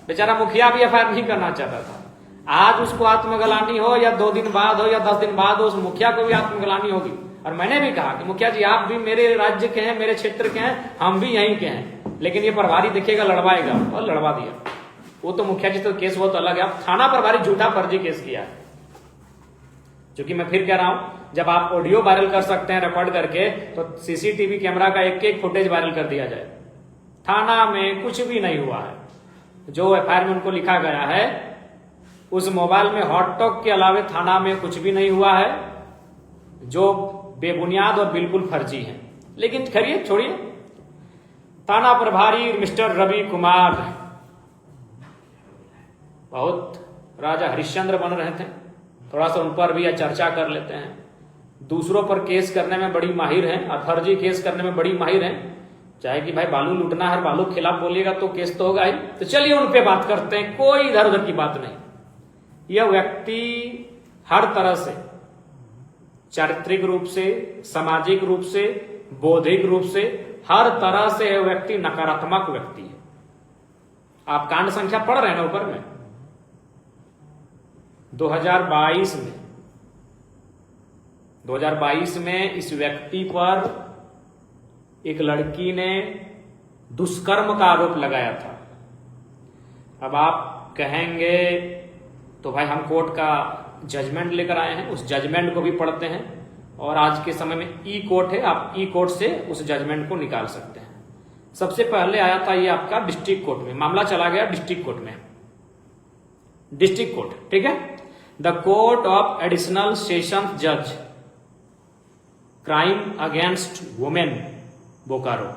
बेचारा मुखिया भी एफआईआर नहीं करना चाहता था। आज उसको आत्मग्लानि हो या 2 दिन बाद हो या 10 दिन बाद हो, उस मुखिया को भी आत्मग्लानि होगी। और मैंने भी कहा कि मुखिया जी आप भी मेरे राज्य के हैं, मेरे क्षेत्र के हैं, हम भी यहीं के हैं, लेकिन ये प्रभारी देखिएगा लड़वाएगा, और लड़वा दिया। वो तो मुखिया जी तो केस बहुत अलग है, अब थाना प्रभारी झूठा फर्जी केस किया है। क्योंकि मैं फिर कह रहा हूं, जब आप ऑडियो वायरल कर सकते हैं रिकॉर्ड करके, तो सीसीटीवी कैमरा का एक फुटेज वायरल कर दिया जाए। थाना में कुछ भी नहीं हुआ है, जो एफआईआर में उनको लिखा गया है उस मोबाइल में हॉट टॉक के अलावे थाना में कुछ भी नहीं हुआ है, जो बेबुनियाद और बिल्कुल फर्जी है। लेकिन खैरिए छोड़िए, थाना प्रभारी मिस्टर रवि कुमार बहुत राजा हरिश्चंद्र बन रहे थे। थोड़ा सा उन पर भी चर्चा कर लेते हैं। दूसरों पर केस करने में बड़ी माहिर हैं और फर्जी केस करने में बड़ी माहिर हैं। चाहे कि भाई बालू लूटना है, बालू के खिलाफ बोलिएगा तो केस तो होगा ही। तो चलिए उन पे बात करते हैं, कोई इधर उधर की बात नहीं। यह व्यक्ति हर तरह से, चारित्रिक रूप से, सामाजिक रूप से, बौद्धिक रूप से, हर तरह से यह व्यक्ति नकारात्मक व्यक्ति है। आप कांड संख्या पढ़ रहे हैं ना ऊपर में, 2022 में इस व्यक्ति पर एक लड़की ने दुष्कर्म का आरोप लगाया था। अब आप कहेंगे तो भाई हम कोर्ट का जजमेंट लेकर आए हैं, उस जजमेंट को भी पढ़ते हैं। और आज के समय में ई कोर्ट है, आप ई कोर्ट से उस जजमेंट को निकाल सकते हैं। सबसे पहले आया था ये आपका डिस्ट्रिक्ट कोर्ट में, मामला चला गया डिस्ट्रिक्ट कोर्ट में, डिस्ट्रिक्ट कोर्ट, ठीक है। The court of additional session जज, crime against women, Bokaro,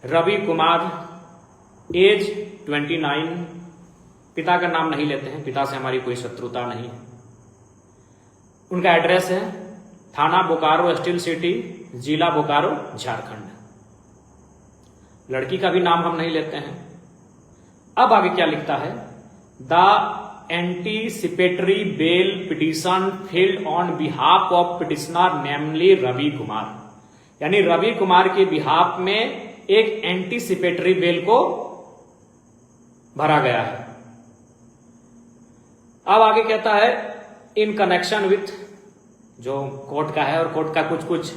Ravi Kumar, age 29, पिता का नाम नहीं लेते हैं, पिता से हमारी कोई शत्रुता नहीं है। उनका एड्रेस है थाना बोकारो स्टील सिटी, जिला बोकारो, झारखंड। लड़की का भी नाम हम नहीं लेते हैं। अब आगे क्या लिखता है, the anticipatory bail petition filed on behalf of petitioner namely Ravi Kumar, यानी रवि कुमार के बिहाफ में एक एंटीसिपेटरी बेल को भरा गया है। अब आगे कहता है इन कनेक्शन विथ, जो कोर्ट का है और कोर्ट का कुछ कुछ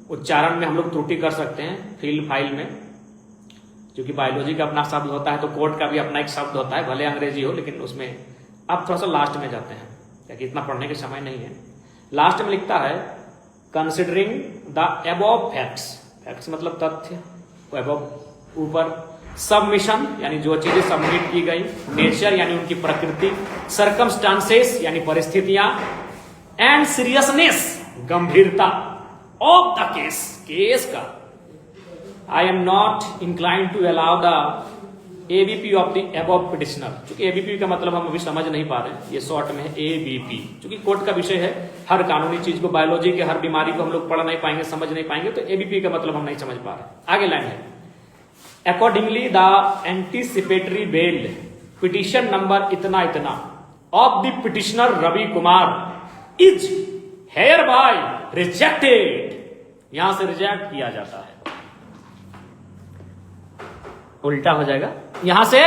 उच्चारण में हम लोग त्रुटि कर सकते हैं फील्ड फाइल में, क्योंकि बायोलॉजी का अपना शब्द होता है तो कोर्ट का भी अपना एक शब्द होता है, भले अंग्रेजी हो, लेकिन उसमें अब थोड़ा सा लास्ट में जाते हैं क्योंकि इतना पढ़ने के समय नहीं है। लास्ट में लिखता है considering the above facts, facts मतलब तथ्य, एबव ऊपर, सबमिशन यानी जो चीजें सबमिट की गई, नेचर यानी उनकी प्रकृति, सर्कमस्टांसेस यानी परिस्थितियां, एंड सीरियसनेस गंभीरता ऑफ द केस, केस का। I am not inclined to allow the ABP of the above petitioner, क्योंकि एबीपी का मतलब हम अभी समझ नहीं पा रहे हैं, ये शॉर्ट में है एबीपी, क्योंकि कोर्ट का विषय है, हर कानूनी चीज को, बायोलॉजी के हर बीमारी को हम लोग पढ़ नहीं पाएंगे, समझ नहीं पाएंगे, तो एबीपी का मतलब हम नहीं समझ पा रहे। आगे लाइन है, accordingly the anticipatory bail petition number इतना इतना of the petitioner Ravi Kumar is hereby rejected, यहां से रिजेक्ट किया जाता है, उल्टा हो जाएगा, यहां से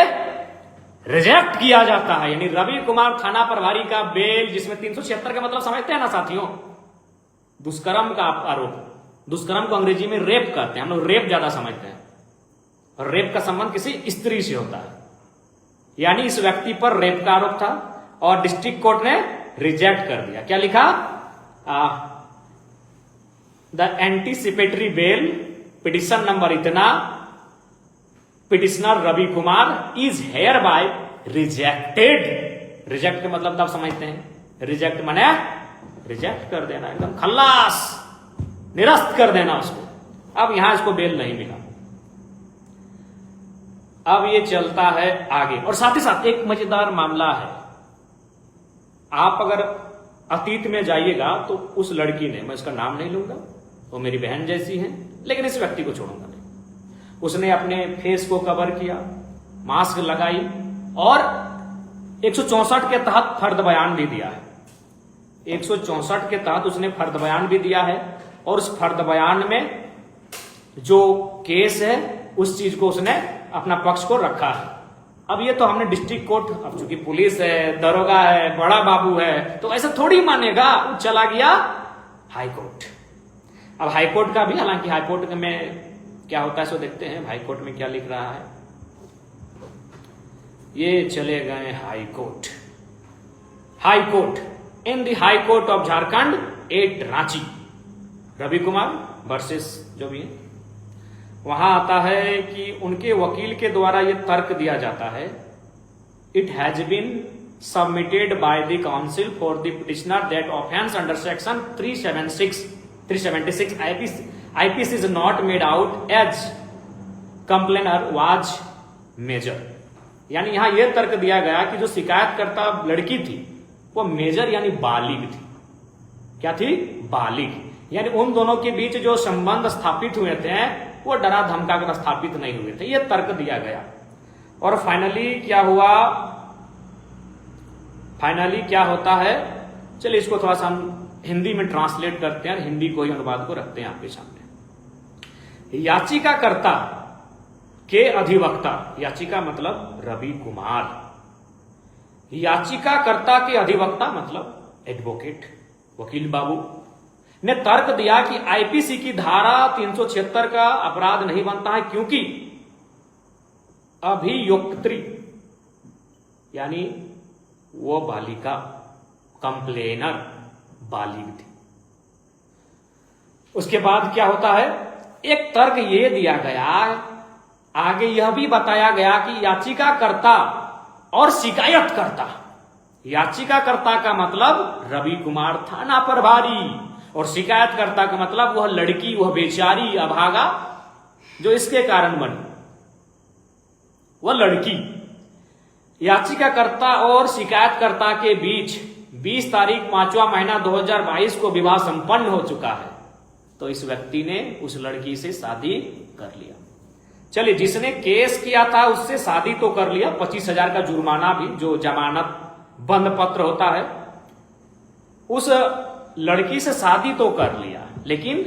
रिजेक्ट किया जाता है। यानी रवि कुमार थाना प्रभारी का बेल, जिसमें 376 का मतलब समझते हैं ना साथियों, दुष्कर्म का आरोप, दुष्कर्म को अंग्रेजी में रेप कहते हैं, हम लोग रेप ज्यादा समझते हैं, और रेप का संबंध किसी स्त्री से होता है, यानी इस व्यक्ति पर रेप का आरोप था और डिस्ट्रिक्ट कोर्ट ने रिजेक्ट कर दिया। क्या लिखा, the anticipatory bail petition number इतना, petitioner Ravi Kumar is hereby rejected. Reject के मतलब आप समझते हैं, रिजेक्ट माने रिजेक्ट कर देना, एकदम खल्लास, निरस्त कर देना उसको। अब यहां इसको बेल नहीं मिला। अब ये चलता है आगे, और साथ ही साथ एक मजेदार मामला है। आप अगर अतीत में जाइएगा तो उस लड़की ने, मैं उसका नाम नहीं लूंगा, वो मेरी बहन जैसी है, लेकिन इस व्यक्ति को छोड़ूंगा नहीं, उसने अपने फेस को कवर किया, मास्क लगाई और 164 के तहत फर्द बयान भी दिया है। 164 के तहत उसने फर्द बयान भी दिया है, और उस फर्द बयान में जो केस है उस चीज को उसने अपना पक्ष को रखा है। अब ये तो हमने डिस्ट्रिक्ट कोर्ट, अब चूंकि पुलिस है, दरोगा है, बड़ा बाबू है, तो ऐसा थोड़ी मानेगा, वो चला गया हाई कोर्ट। अब हाई कोर्ट का भी, हालांकि हाई कोर्ट में क्या होता है सो देखते हैं हाई कोर्ट में क्या लिख रहा है। ये चले गए high court. High court, in the high court of Jharkhand at Ranchi, Ravi Kumar versus जो भी है, वहां आता है कि उनके वकील के द्वारा यह तर्क दिया जाता है, it has been submitted by the counsel for the petitioner that offence under section 376 IPC is not made out as complainant was major. यानी यहां यह तर्क दिया गया कि जो शिकायतकर्ता लड़की थी वो मेजर यानी बालिग थी। क्या थी? बालिग। यानी उन दोनों के बीच जो संबंध स्थापित हुए थे वो डरा धमका कर स्थापित नहीं हुए थे, यह तर्क दिया गया। और फाइनली क्या हुआ? फाइनली क्या होता है, चलिए इसको थोड़ा सा हम हिंदी में ट्रांसलेट करते हैं, हिंदी को ही अनुवाद को रखते हैं आपके सामने। याचिकाकर्ता के अधिवक्ता, याचिका मतलब रवि कुमार, याचिकाकर्ता के अधिवक्ता मतलब एडवोकेट, वकील बाबू ने तर्क दिया कि आईपीसी की धारा 376 का अपराध नहीं बनता है क्योंकि अभियोक्त्री यानी वो बालिका, कंप्लेनर बालिग थी। उसके बाद क्या होता है, एक तर्क यह दिया गया, आगे यह भी बताया गया कि याचिकाकर्ता और शिकायतकर्ता, याचिकाकर्ता का मतलब रवि कुमार थाना प्रभारी और शिकायतकर्ता का मतलब वह लड़की, वह बेचारी अभागा जो इसके कारण बनी, वह लड़की। याचिकाकर्ता और शिकायतकर्ता के बीच 20 तारीख 5वां महीना 2022 को विवाह संपन्न हो चुका है। तो इस व्यक्ति ने उस लड़की से शादी कर लिया। चलिए, जिसने केस किया था उससे शादी तो कर लिया, 25,000 का जुर्माना भी, जो जमानत बंद पत्र होता है, उस लड़की से शादी तो कर लिया, लेकिन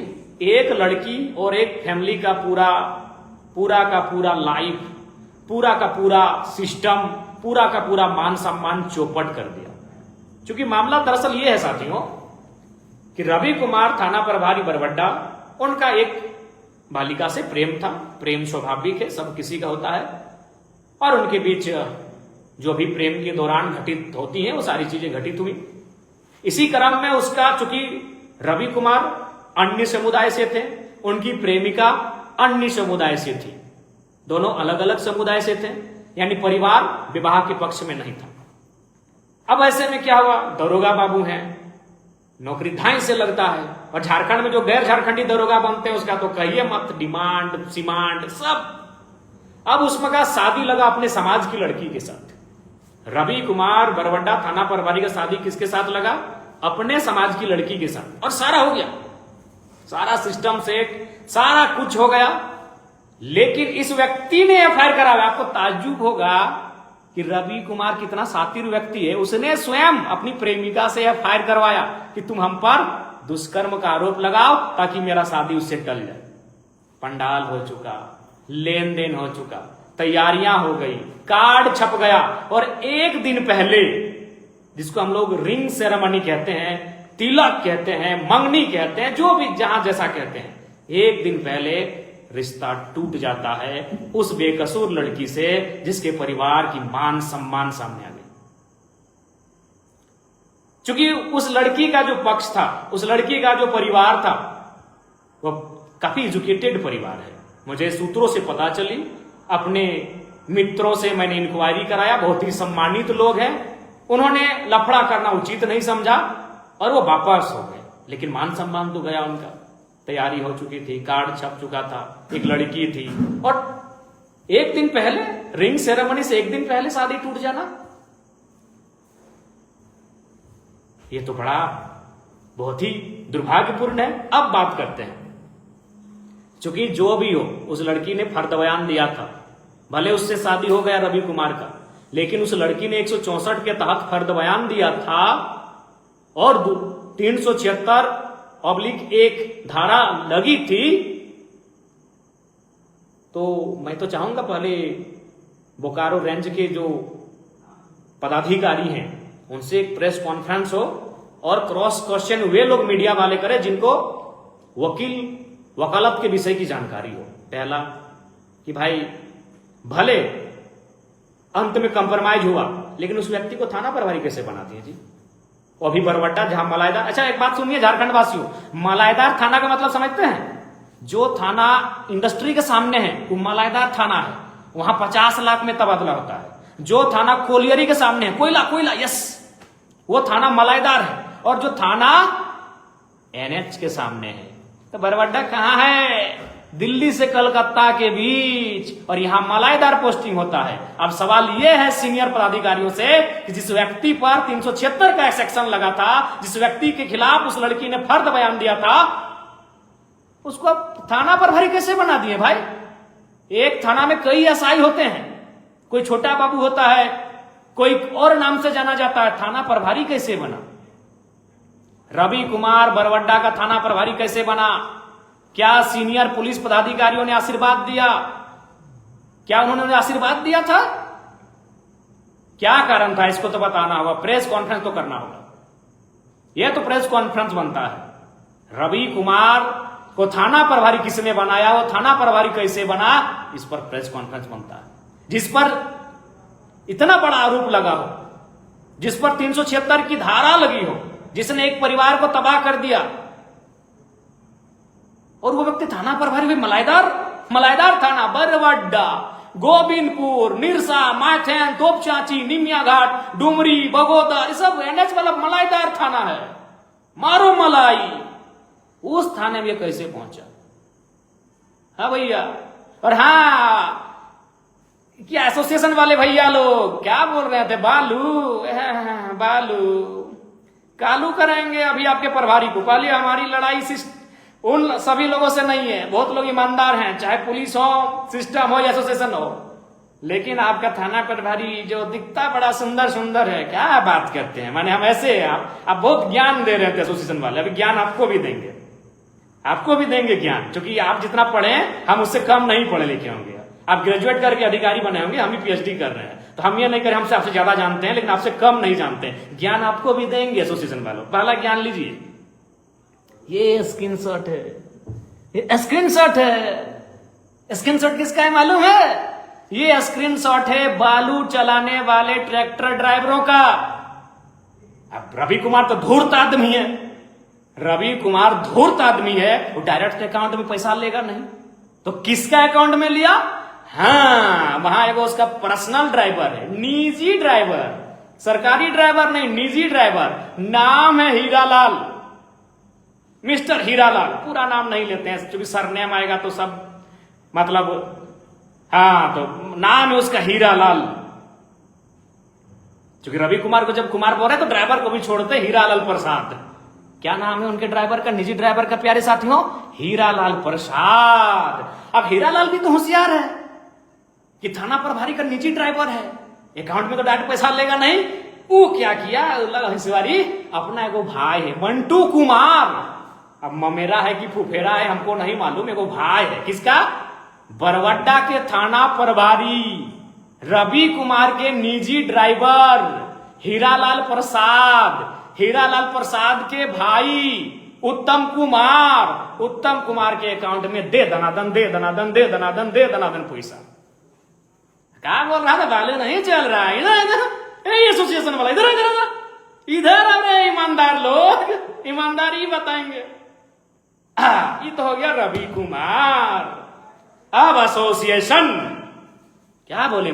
एक लड़की और एक फैमिली का पूरा का पूरा लाइफ, पूरा का पूरा सिस्टम, पूरा का पूरा मान सम्मान चौपट कर दिया। क्योंकि मामला दरअसल ये है साथियों कि रवि कुमार थाना प्रभारी बरवड्डा, उनका एक बालिका से प्रेम था, प्रेम स्वाभाविक है, सब किसी का होता है, और उनके बीच जो भी प्रेम के दौरान घटित होती हैं वो सारी चीजें घटित हुई। इसी क्रम में उसका, चूंकि रवि कुमार अन्य समुदाय से थे, उनकी प्रेमिका अन्य समुदाय से थी, दोनों अलग अलग समुदाय से थे, यानी परिवार विवाह के पक्ष में नहीं था। अब ऐसे में क्या हुआ, दरोगा बाबू हैं, नौकरी धाई से लगता है, और झारखंड में जो गैर झारखंडी दरोगा बनते हैं उसका तो कहिए मत, डिमांड सिमांड सब। अब उसमें का शादी लगा अपने समाज की लड़की के साथ। रवि कुमार बरवड्डा थाना प्रभारी का शादी किसके साथ लगा? अपने समाज की लड़की के साथ, और सारा हो गया, सारा सिस्टम सेट, सारा कुछ हो गया। लेकिन इस व्यक्ति ने एफआईआर कराया। आपको ताज्जुब होगा कि रवि कुमार कितना शातिर व्यक्ति है, उसने स्वयं अपनी प्रेमिका से एफआईआर करवाया कि तुम हम पर दुष्कर्म का आरोप लगाओ ताकि मेरा शादी उससे टल जाए। पंडाल हो चुका, लेन देन हो चुका, तैयारियां हो गई, कार्ड छप गया, और एक दिन पहले, जिसको हम लोग रिंग सेरेमनी कहते हैं, तिलक कहते हैं, मंगनी कहते हैं, जो भी जहां जैसा कहते हैं, एक दिन पहले रिश्ता टूट जाता है उस बेकसूर लड़की से जिसके परिवार की मान सम्मान सामने आ गई। क्योंकि उस लड़की का जो पक्ष था, उस लड़की का जो परिवार था, वो काफी एजुकेटेड परिवार है। मुझे सूत्रों से पता चली, अपने मित्रों से मैंने इंक्वायरी कराया, बहुत ही सम्मानित लोग हैं। उन्होंने लफड़ा करना उचित नहीं समझा और वो वापस हो गए, लेकिन मान सम्मान तो गया उनका। तैयारी हो चुकी थी, कार्ड छप चुका था, एक लड़की थी, और एक दिन पहले रिंग सेरेमनी से एक दिन पहले शादी टूट जाना, ये तो बड़ा बहुत ही दुर्भाग्यपूर्ण है। अब बात करते हैं, क्योंकि जो भी हो, उस लड़की ने फर्द बयान दिया था, भले उससे शादी हो गया रवि कुमार का, लेकिन उस लड़की ने 164 के तहत फर्द बयान दिया था, और 376/1 धारा लगी थी। तो मैं तो चाहूंगा पहले बोकारो रेंज के जो पदाधिकारी हैं उनसे एक प्रेस कॉन्फ्रेंस हो और क्रॉस क्वेश्चन वे लोग मीडिया वाले करें जिनको वकालत के विषय की जानकारी हो। पहला कि भाई भले अंत में कंप्रोमाइज हुआ लेकिन उस व्यक्ति को थाना प्रभारी कैसे बना दिए जी? वो अभी बरवट्टा जहां मलाईदार, अच्छा एक बात सुनिए झारखंड वासियों, मलाईदार थाना का मतलब समझते हैं? जो थाना इंडस्ट्री के सामने है वो मलाईदार थाना है, वहां 50 लाख में तबादला होता है। जो थाना कोलियरी के सामने है, कोयला, यस, वो थाना मलाईदार है। और जो थाना एनएच के सामने है, तो बरवड्डा कहां है? दिल्ली से कलकत्ता के बीच, और यहां मलाईदार पोस्टिंग होता है। अब सवाल यह है सीनियर पदाधिकारियों से कि जिस व्यक्ति पर 376 का सेक्शन लगा था, जिस व्यक्ति के खिलाफ उस लड़की ने फर्द बयान दिया था, उसको थाना प्रभारी कैसे बना दिए भाई? एक थाना में कई एसआई होते हैं, कोई छोटा बाबू होता है, कोई और नाम से जाना जाता है, थाना प्रभारी कैसे बना? रवि कुमार बरवड्डा का थाना प्रभारी कैसे बना? क्या सीनियर पुलिस पदाधिकारियों ने आशीर्वाद दिया? क्या उन्होंने आशीर्वाद दिया था? क्या कारण था? इसको तो बताना होगा, प्रेस कॉन्फ्रेंस तो करना होगा। यह तो प्रेस कॉन्फ्रेंस बनता है। रवि कुमार को थाना प्रभारी किसने बनाया, वो थाना प्रभारी कैसे बना, इस पर प्रेस कॉन्फ्रेंस बनता है। जिस पर इतना बड़ा आरोप लगा हो, जिस पर 376 की धारा लगी हो, जिसने एक परिवार को तबाह कर दिया, और वो व्यक्ति थाना प्रभारी भी मलाईदार थाना, बरवड्डा, गोविंदपुर, निरसा, माथेन, तोपचाची, निमिया घाट, डुमरी, बगोदर, ये सब एनएच वाला मलाईदार थाना है। मारो मलाई, उस थाने में कैसे पहुंचा? हाँ भैया, और हाँ क्या एसोसिएशन वाले भैया लोग क्या बोल रहे थे? बालू कालू करेंगे अभी आपके प्रभारी को। पहले हमारी लड़ाई उन सभी लोगों से नहीं है, बहुत लोग ईमानदार हैं, चाहे पुलिस हो, सिस्टम हो या एसोसिएशन हो, लेकिन आपका थाना प्रभारी जो दिखता बड़ा सुंदर है, क्या बात करते हैं? माने हम ऐसे आप बहुत ज्ञान दे रहे थे एसोसिएशन वाले, अभी ज्ञान आपको भी देंगे ज्ञान, क्योंकि आप जितना पढ़े हम उससे कम नहीं पढ़े लिखे होंगे। आप ग्रेजुएट करके अधिकारी बने होंगे, हम भी पीएचडी कर रहे हैं, तो हम ये नहीं करें हमसे आपसे ज्यादा जानते हैं, लेकिन आपसे कम नहीं जानते हैं। ज्ञान आपको भी देंगे एसोसिएशन वालों। पहला ज्ञान लीजिए, ये स्क्रीनशॉट किसका है मालूम है? ये स्क्रीनशॉट है बालू चलाने वाले ट्रैक्टर ड्राइवरों का। अब रवि कुमार तो धूर्त आदमी है, वो डायरेक्ट अकाउंट में पैसा लेगा नहीं, तो किसका अकाउंट में लिया? हाँ, वहां एगो उसका पर्सनल ड्राइवर है, निजी ड्राइवर, सरकारी ड्राइवर नहीं, निजी ड्राइवर, नाम है हीरालाल, मिस्टर हीरालाल। पूरा नाम नहीं लेते हैं क्योंकि सरनेम आएगा तो सब मतलब, हाँ, तो नाम है उसका हीरालाल। क्योंकि रवि कुमार को जब कुमार बोल रहे तो ड्राइवर को भी छोड़ते, हीरालाल प्रसाद। क्या नाम है उनके ड्राइवर का, निजी ड्राइवर का, प्यारे साथियों? हीरालाल प्रसाद। अब हीरालाल भी तो होशियार है कि थाना प्रभारी का निजी ड्राइवर है, अकाउंट में तो डायरेक्ट पैसा लेगा नहीं। वो क्या किया, हिस्सेवारी, अपना एगो भाई है मंटू कुमार, अब ममेरा है कि फुफेरा है हमको नहीं मालूम, एगो भाई है किसका, बरवड्डा के थाना प्रभारी रवि कुमार के निजी ड्राइवर हीरालाल प्रसाद के भाई उत्तम कुमार के अकाउंट में दे दनादन पैसा। क्या बोल रहा था? बाले नहीं चल रहा है, इधर एसोसिएशन वाला, इधर अरे ईमानदार लोग ईमानदारी बताएंगे। ये तो हो गया रवि कुमार। अब एसोसिएशन क्या बोले?